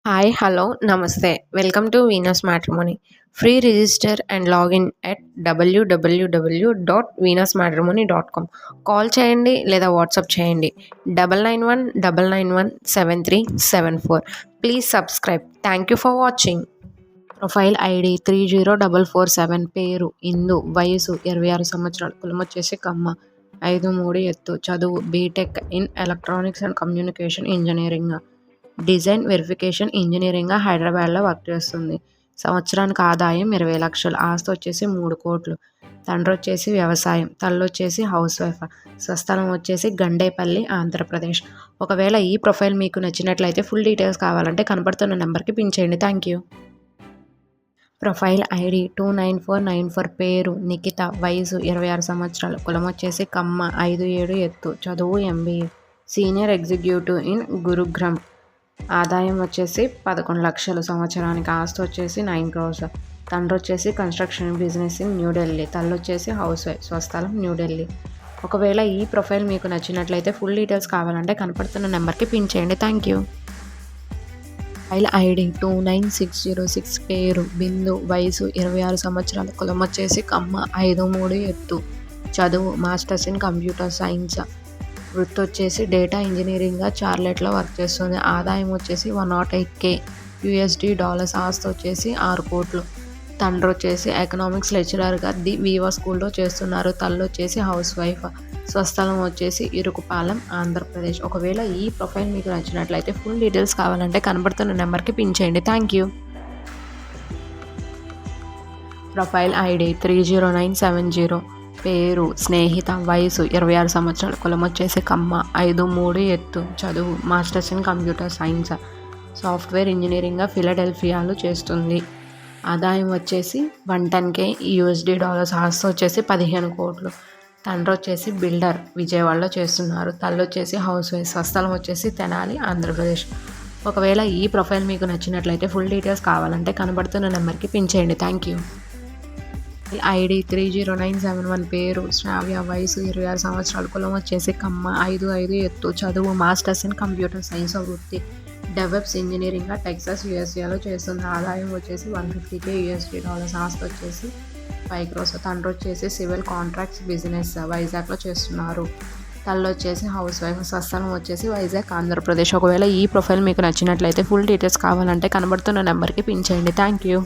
Hi, hello, namaste. Welcome to Venus Matrimony. Free register and login at www.venusmatrimony.com. Call చేయండి లేదా WhatsApp చేయండి 9919917374. Please subscribe. Thank you for watching. Profile ID 30447, పేరు ఇందు, వయసు 26 సంవత్సరాలు, కులం వచ్చేసి కమ్మ, 5'3" ఎత్తు, చదువు B Tech in electronics and communication engineering, design verification engineering హైదరాబాద్లో వర్క్ చేస్తుంది. సంవత్సరానికి ఆదాయం 20 లక్షలు, ఆస్తి వచ్చేసి 3 కోట్లు, తండ్రి వచ్చేసి వ్యవసాయం, తల్లి వచ్చేసి హౌస్ వైఫ్, స్వస్థలం వచ్చేసి గండేపల్లి ఆంధ్రప్రదేశ్. ఒకవేళ ఈ ప్రొఫైల్ మీకు నచ్చినట్లయితే ఫుల్ డీటెయిల్స్ కావాలంటే కనపడుతున్న నెంబర్కి పిన్ చేయండి. Thank you. ప్రొఫైల్ ఐడి 29494, పేరు నిఖిత, వయసు 26 సంవత్సరాలు, కులం వచ్చేసి కమ్మ, 5'7" ఎత్తు, చదువు MBA, senior executive in Gurugram, ఆదాయం వచ్చేసి 11 లక్షలు, సంవత్సరానికి ఆస్తి వచ్చేసి 9 crores, తండ్రి వచ్చేసి కన్స్ట్రక్షన్ బిజినెస్ ఇన్ న్యూఢిల్లీ, తల్లి వచ్చేసి హౌస్ వైఫ్, స్వస్థలం న్యూఢిల్లీ. ఒకవేళ ఈ ప్రొఫైల్ మీకు నచ్చినట్లయితే ఫుల్ డీటెయిల్స్ కావాలంటే కనపడుతున్న నెంబర్కి పిన్ చేయండి. Thank you. ప్రొఫైల్ ఐడి 29606, పేరు బిందు, వయసు 26 సంవత్సరాలు, కులం వచ్చేసి కమ్మ, 5'3" ఎత్తు, చదువు మాస్టర్స్ ఇన్ కంప్యూటర్ సైన్స్, వృత్తి వచ్చేసి డేటా ఇంజనీరింగ్గా చార్లెట్లో వర్క్ చేస్తుంది. ఆదాయం వచ్చేసి 108K USD, ఆస్తి వచ్చేసి 6 కోట్లు, తండ్రి వచ్చేసి ఎకనామిక్స్ లెక్చరర్గా ది వీవా స్కూల్లో చేస్తున్నారు, తల్లి వచ్చేసి హౌస్ వైఫ్, స్వస్థలం వచ్చేసి ఇరుకుపాలెం ఆంధ్రప్రదేశ్. ఒకవేళ ఈ ప్రొఫైల్ మీకు నచ్చినట్లయితే ఫుల్ డీటెయిల్స్ కావాలంటే కనబడుతున్న నెంబర్కి పిన్ చేయండి. Thank you. ప్రొఫైల్ ఐడి 30970, పేరు స్నేహిత, వయసు 26 సంవత్సరాలు, కులం వచ్చేసి కమ్మ, 5'3" ఎత్తు, చదువు masters in computer science, software ఇంజనీరింగ్గా ఫిలడెల్ఫియాలో చేస్తుంది. ఆదాయం వచ్చేసి 110K USD, ఆస్తి వచ్చేసి 15 కోట్లు, తండ్రి వచ్చేసి బిల్డర్ విజయవాడలో చేస్తున్నారు, తల్లి వచ్చేసి హౌస్ వైఫ్, స్వస్థలం వచ్చేసి తెనాలి ఆంధ్రప్రదేశ్. ఒకవేళ ఈ ప్రొఫైల్ మీకు నచ్చినట్లయితే ఫుల్ డీటెయిల్స్ కావాలంటే కనబడుతున్న నెంబర్కి పిన్ చేయండి. Thank you. ఐడి 30971, పేరు శ్రావ్య, వయసు 26 సంవత్సరాలు, కులం వచ్చేసి కమ్మ, 5'5" ఎత్తు, చదువు మాస్టర్స్ ఇన్ కంప్యూటర్ సైన్స్, వృత్తి డెవలప్స్ ఇంజనీరింగ్గా టెక్సాస్ USAలో చేస్తుంది. ఆదాయం వచ్చేసి 150K USD, ఆస్తి వచ్చేసి 5 crores, తండ్రి వచ్చేసి సివిల్ కాంట్రాక్ట్స్ బిజినెస్ వైజాగ్లో చేస్తున్నారు, తల్లి వచ్చేసి హౌస్ వైఫ్, స్వస్థలం వచ్చేసి వైజాగ్ ఆంధ్రప్రదేశ్. ఒకవేళ ఈ ప్రొఫైల్ మీకు నచ్చినట్లయితే ఫుల్ డీటెయిల్స్ కావాలంటే కనబడుతున్న నెంబర్కి పిన్ చేయండి. Thank you.